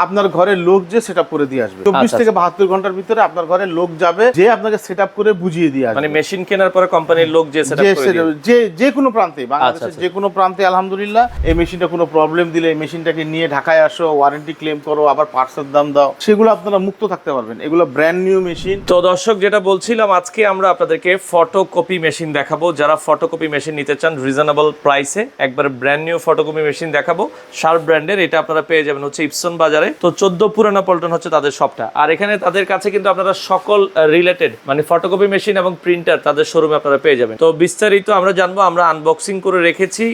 আপনার ঘরে লোক যে সেটআপ করে দিয়ে আসবে 24 থেকে 72 ঘন্টার ভিতরে আপনার ঘরে লোক যাবে যে আপনাকে সেটআপ করে বুঝিয়ে দিয়ে আসবে। মানে মেশিন কেনার পরে কোম্পানির লোক যে সেটআপ করে দিয়ে যে কোনো প্রান্তে বাংলাদেশের যে কোনো প্রান্তে আলহামদুলিল্লাহ এই মেশিনটা কোনো প্রবলেম দিলে এই মেশিনটাকে নিয়ে ঢাকায় আসো, ওয়ারেন্টি ক্লেম করো, আবার পার্টসের দাম দাও, সেগুলো আপনারা মুক্ত থাকতে পারবেন। এগুলো ব্র্যান্ড নিউ মেশিন। তো দর্শক, যেটা বলছিলাম, আজকে আমরা আপনাদেরকে ফটোকপি মেশিন দেখাবো। যারা ফটোকপি মেশিন নিতে চান রিজনেবল প্রাইসে, একবার ব্র্যান্ড নিউ ফটোকপি মেশিন দেখাবো শার্প ব্র্যান্ডের। এটা আপনারা পেয়ে যাবেন হচ্ছে ইপসন বাজারে। তো 14 পুরানা পল্টন হচ্ছে তাদের শপটা। আর এখানে তাদের কাছে কিন্তু আপনারা সকল রিলেটেড মানে ফটোকপি মেশিন এবং প্রিন্টার তাদের শোরুমে আপনারা পেয়ে যাবেন। তো বিস্তারিত আমরা জানবো, আমরা আনবক্সিং করে রেখেছি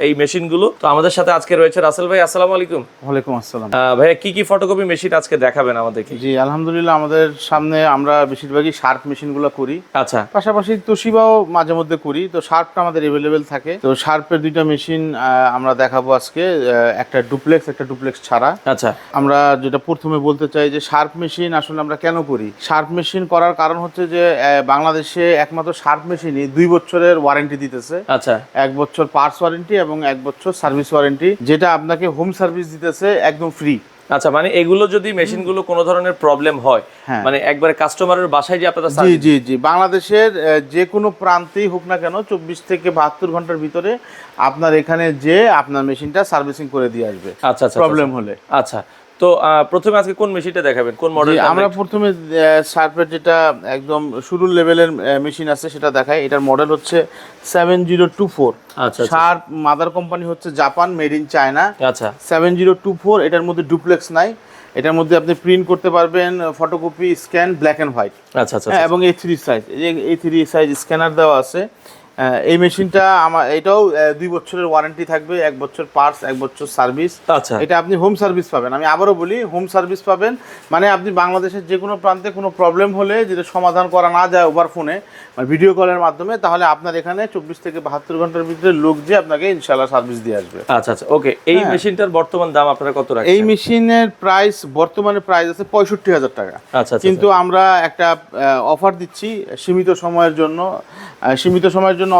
এই মেশিনগুলো। তো আমাদের সাথে আজকে রয়েছে রাসেল ভাই। আসসালামু আলাইকুম। ওয়ালাইকুম আসসালাম। ভাইয়া কি কি ফটোকপি মেশিন আজকে দেখাবেন আমাদেরকে? জি আলহামদুলিল্লাহ, আমাদের সামনে আমরা বেশিরভাগই শার্প মেশিনগুলো করি। আচ্ছা, পাশাপাশি তোশিবাও মাঝে মধ্যে করি। তো শার্পটা আমাদের অ্যাভেলেবেল থাকে। তো শার্পের দুইটা মেশিন আমরা দেখাবো আজকে, একটা ডুপ্লেক্স ছাড়া। আচ্ছা, আমরা যেটা প্রথমে বলতে চাই যে শার্প মেশিন আসলে আমরা কেন করি। শার্প মেশিন করার কারণ হচ্ছে যে বাংলাদেশে একমাত্র শার্প মেশিনই 2 বছরের ওয়ারেন্টি দিতেছে। আচ্ছা, 1 বছর পার্টস ওয়ারেন্টি এবং 1 বছর সার্ভিস ওয়ারেন্টি, যেটা আপনাকে হোম সার্ভিস দিতেছে একদম ফ্রি। আচ্ছা, মানে এগুলো যদি মেশিনগুলো কোনো ধরনের প্রবলেম হয়, মানে একবারে কাস্টমারের বাসায় যে আপনারা জি জি জি বাংলাদেশের যে কোনো প্রান্তেই হোক না কেন 24 থেকে 72 ঘন্টার ভিতরে আপনার এখানে যে আপনার মেশিনটা সার্ভিসিং করে দিয়ে আসবে। আচ্ছা আচ্ছা, প্রবলেম হলে। আচ্ছা, তো প্রথমে আজকে কোন মেশিনটা দেখাবেন, কোন মডেল? আমরা প্রথমে শার্পের যেটা একদম শুরুর লেভেলের মেশিন আছে সেটা দেখাই। এটার মডেল হচ্ছে 7024। আচ্ছা, শার্প মাদার কোম্পানি হচ্ছে জাপান, মেড ইন চায়না। আচ্ছা, 7024। এটার মধ্যে ডুপ্লেক্স নাই। এটার মধ্যে আপনি প্রিন্ট করতে পারবেন, photocopy, scan, black and white. আচ্ছা আচ্ছা, এবং A3 size, A3 size scanner দেওয়া আছে। এই মেশিনটা আমার এটাও 2 বছরের ওয়ারেন্টি থাকবে, 1 বছর পার্টস, 1 বছর সার্ভিস। আচ্ছা, এটা আপনি হোম সার্ভিস পাবেন। আমি আবারও বলি, হোম সার্ভিস পাবেন। মানে আপনি বাংলাদেশের যে কোনো প্রান্তে কোনো প্রবলেম হলে যেটা সমাধান করা না যায় ওভার ফোনে মানে ভিডিও কলের মাধ্যমে, তাহলে আপনার এখানে 24 থেকে 72 ঘন্টার ভিতরে লোক যে আপনাকে ইনশাআল্লাহ সার্ভিস দিয়ে আসবে। আচ্ছা আচ্ছা, ওকে। এই মেশিনটার বর্তমান দাম আপনারা কত রাখছেন? এই মেশিনের প্রাইস বর্তমানে প্রাইস আছে 65,000 টাকা। আচ্ছা, কিন্তু আমরা একটা অফার দিচ্ছি সীমিত সময়ের জন্য।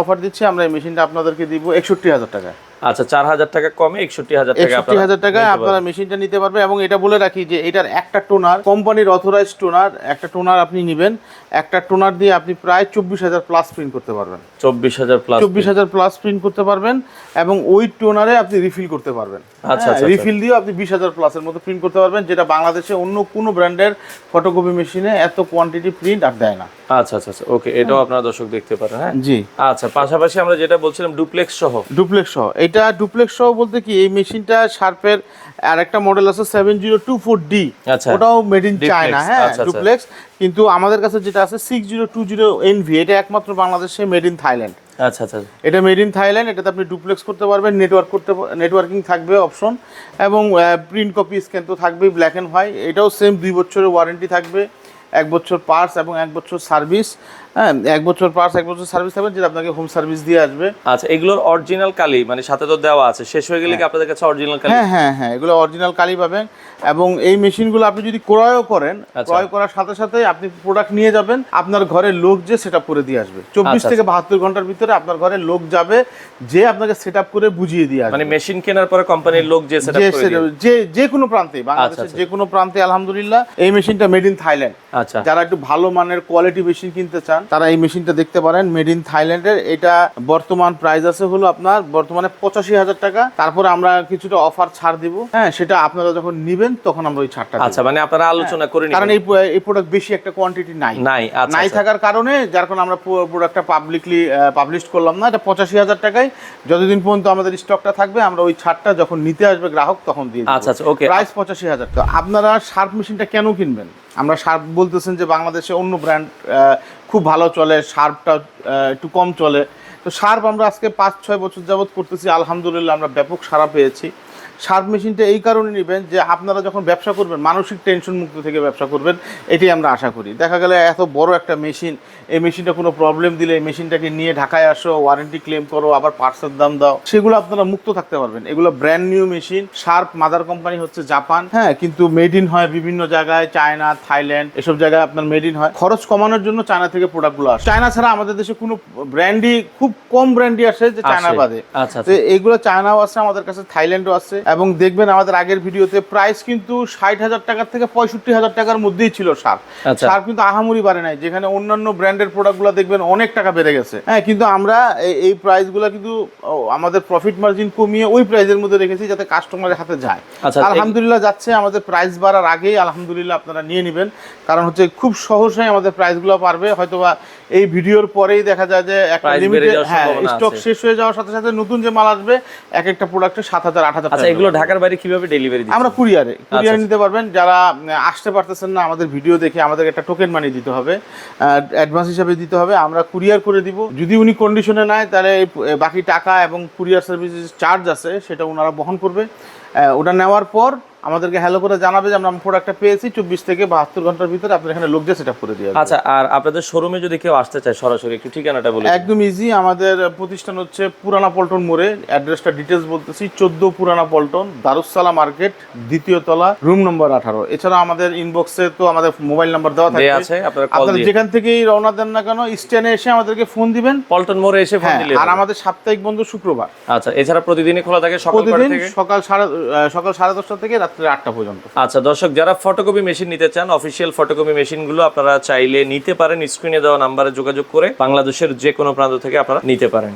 অফার দিচ্ছি আমরা। এই মেশিনটা আপনাদেরকে দিব 61,000 টাকা। আচ্ছা, 4,000 টাকা কমে 61,000 টাকা। 61,000 টাকায় আপনারা মেশিনটা নিতে পারবেন। এবং এটা বলে রাখি যে এটার একটা টোনার, কোম্পানির অথরাইজড টোনার, একটা টোনার আপনি নেবেন। একটা টোনার দিয়ে আপনি প্রায় 24,000 প্লাস প্রিন্ট করতে পারবেন। 24,000 প্লাস 24,000 প্লাস প্রিন্ট করতে পারবেন এবং ওই টোনারে আপনি রিফিল করতে পারবেন। আচ্ছা, রিফিল দিয়ে আপনি 20,000 প্লাসের মতো প্রিন্ট করতে পারবেন, যেটা বাংলাদেশে অন্য কোনো ব্র্যান্ডের ফটোকপি মেশিনে এত কোয়ান্টিটি প্রিন্ট আর দেয় না। আচ্ছা আচ্ছা, ওকে, এটাও আপনারা দর্শক দেখতে পারেন। হ্যাঁ জি। আচ্ছা, পাশাপাশি আমরা যেটা বলছিলাম ডুপ্লেক্স সহ। এটা ডুপ্লেক্স সহ বলতে কি, এই মেশিনটা শার্পের আর একটা মডেল আছে 7024D। আচ্ছা, ওটাও মেড ইন চায়না। হ্যাঁ, আচ্ছা, ডুপ্লেক্স। কিন্তু আমাদের কাছে যেটা আছে 6020NV, এটা একমাত্র বাংলাদেশে মেড ইন থাইল্যান্ড। আচ্ছা আচ্ছা, এটা মেড ইন থাইল্যান্ড। এটাতে আপনি ডুপ্লেক্স করতে পারবেন, নেটওয়ার্কিং থাকবে অপশন, এবং প্রিন্ট কপি স্ক্যান তো থাকবেই, ব্ল্যাক এন্ড হোয়াইট। এটাও সেম 2 বছরের ওয়ারেন্টি থাকবে, 1 বছর পার্টস এবং 1 বছর সার্ভিস। হ্যাঁ, 1 বছর পার্টস, 1 বছর সার্ভিস থাকবে, যেটা আপনাকে হোম সার্ভিস দিয়ে আসবে। আচ্ছা, এগুলোর অরিজিনাল কালি মানে সাথে তো দেওয়া আছে, শেষ হয়ে গেলে কি আপনাদের কাছে অরিজিনাল কালি? হ্যাঁ, এগুলো অরিজিনাল কালি পাবেন। এবং এই মেশিনগুলো আপনি যদি ক্রয়ও করেন, ক্রয় করার সাথে সাথে আপনি প্রোডাক্ট নিয়ে যাবেন, আপনার ঘরে লোক যে সেটআপ করে দিয়ে আসবে। 24 থেকে 72 ঘন্টার ভিতরে আপনার ঘরে লোক যাবে যে আপনাকে সেটআপ করে বুঝিয়ে দিয়ে আসবে। মানে মেশিন কেনার পরে কোম্পানির লোক যে সেটআপ করে দিয়ে যে কোনো প্রান্তে, বাংলাদেশের যে কোনো প্রান্তে আলহামদুলিল্লাহ। এই মেশিনটা মেড ইন থাইল্যান্ড। আচ্ছা, যারা একটু ভালো মানের কোয়ালিটি মেশিন কিনতে চান তারা এই মেশিনটা দেখতে পারেন, মেড ইন থাইল্যান্ডের। এটা বর্তমান প্রাইস আছে হলো আপনার বর্তমানে 85,000 টাকা। তারপরে আমরা কিছুটা অফার ছাড় দিব। হ্যাঁ, সেটা আপনারা যখন নিবেন তখন আমরা ওই ছাড়টা। আচ্ছা, মানে আপনারা আলোচনা করে নিন, কারণ এই প্রোডাক্ট বেশি একটা কোয়ান্টিটি নাই। আচ্ছা, থাকার কারণে যার কারণে আমরা প্রোডাক্টটা পাবলিকলি পাবলিশ করলাম না। এটা 85,000 টাকায় যতদিন পর্যন্ত আমাদের স্টকটা থাকবে আমরা ওই ছাড়টা যখন নিতে আসবে গ্রাহক তখন দিয়ে দেব। আচ্ছা আচ্ছা, ওকে। প্রাইস 85,000 টাকা। আপনারা শার্প মেশিনটা কেন কিনবেন? আমরা শার্প বলতেছেন যে বাংলাদেশে অন্য ব্র্যান্ড খুব ভালো চলে, শার্পটা একটু কম চলে। তো শার্প আমরা আজকে 5-6 বছর যাবত করতেছি, আলহামদুলিল্লাহ আমরা ব্যাপক সাড়া পেয়েছি। শার্প মেশিনটা এই কারণে নেবেন যে আপনারা যখন ব্যবসা করবেন মানসিক টেনশন মুক্ত থেকে ব্যবসা করবেন, এটাই আমরা আশা করি। দেখা গেলে এত বড় একটা মেশিন, এই মেশিনটা কোনো প্রবলেম দিলে এই মেশিনটাকে নিয়ে ঢাকায় আসো, ওয়ারেন্টি ক্লেম করো, আবার পার্টসের দাম দাও, সেগুলো আপনারা মুক্ত থাকতে পারবেন। এগুলো brand new machine. Sharp mother company হচ্ছে জাপান। হ্যাঁ, কিন্তু মেড ইন হয় বিভিন্ন জায়গায়, চায়না, থাইল্যান্ড, এসব জায়গায় আপনার মেড ইন হয়। খরচ কমানোর জন্য চায়না থেকে প্রোডাক্টগুলো আসে। চায়না ছাড়া আমাদের দেশে কোনো ব্র্যান্ডই, খুব কম ব্র্যান্ডই আসে যে চায়না বাদে। আচ্ছা, এগুলো চায়নাও আছে আমাদের কাছে, থাইল্যান্ডও আছে, এবং দেখবেন আমাদের আগের ভিডিওতে প্রাইস কিন্তু 60,000 টাকার থেকে 65,000 টাকার মধ্যেই ছিল শার্প। আচ্ছা। শার্প কিন্তু আহামরি বাড়ে নাই, যেখানে অন্যান্য ব্র্যান্ডের প্রোডাক্টগুলো দেখবেন অনেক টাকা বেড়ে গেছে। হ্যাঁ, কিন্তু আমরা এই প্রাইসগুলো কিন্তু আমাদের প্রফিট মার্জিন কমিয়ে ওই প্রাইসের মধ্যে রেখেছি যাতে কাস্টমারের হাতে যায়। আচ্ছা, আলহামদুলিল্লাহ যাচ্ছে। আমাদের প্রাইস বাড়ার আগেই আলহামদুলিল্লাহ আপনারা নিয়ে নেবেন, কারণ হচ্ছে খুব সহজেই আমাদের প্রাইসগুলো পারবে। হয়তোবা এই ভিডিওর পরেই দেখা যায় যে একটা Price বেড়ে লিমিটেড যাওয়ার সম্ভাবনা স্টক আছে। শেষ হয়ে যাওয়ার সাথে সাথে নতুন যে মাল আসবে এক একটা প্রোডাক্টে 7,000 8,000 আচ্ছা, এগুলো ঢাকার বাইরে কিভাবে ডেলিভারি দিচ্ছেন? আমরা কুরিয়ারে নিতে পারবেন। যারা আসতে পারতেছেন না আমাদের ভিডিও দেখে, আমাদের একটা টোকেন মানি দিতে হবে, অ্যাডভান্স হিসাবে দিতে হবে, আমরা কুরিয়ার করে দিব। যদি উনি কন্ডিশনে নেয় তাহলে বাকি টাকা এবং কুরিয়ার সার্ভিস চার্জ আছে সেটা ওনারা বহন করবে। ওটা নেওয়ার পর আমাদেরকে হ্যালো করে জানাবে যে আমরা প্রোডাক্টটা পেয়েছি, 24 থেকে 72 ঘন্টার ভিতরে আপনার এখানে লোক দিয়ে সেটআপ করে দিয়ে আসবে। আচ্ছা, আর আপনাদের শোরুমে যদি কেউ আসতে চায় সরাসরি একটু ঠিকানাটা বলে দিন। একদম ইজি। আমাদের প্রতিষ্ঠান হচ্ছে পুরানা পল্টন মোড়ে, অ্যাড্রেসটা ডিটেলস বলতেছি, 14 পুরানা পল্টন, দারুসালাম মার্কেট, দ্বিতীয় তলা, রুম নম্বর 18। এছাড়া আমাদের ইনবক্সে তো আমাদের মোবাইল নাম্বার দেওয়া দেয়া থাকবে, আছে, আপনারা কল আপনারা দিয়ে যেখান থেকেই রওনা দেন না কেন স্ট্যান্ডে এসে আমাদেরকে ফোন দিবেন। পল্টন মোড়ে এসে ফোন হ্যাঁ, দিলে আর হবে। আমাদের সাপ্তাহিক বন্ধ শুক্রবার। আচ্ছা, এছাড়া প্রতিদিনই খোলা থাকে সকাল কয়টা প্রতিদিন থেকে? সকাল 10:30 থেকে রাত্রে 8টা পর্যন্ত। আচ্ছা দর্শক, যারা ফটোকপি মেশিন নিতে চান, অফিসিয়াল ফটোকপি মেশিনগুলো আপনারা চাইলে নিতে পারেন। স্ক্রিনে দেওয়া নাম্বারে যোগাযোগ করে বাংলাদেশের যে কোনো প্রান্ত থেকে আপনারা নিতে পারেন।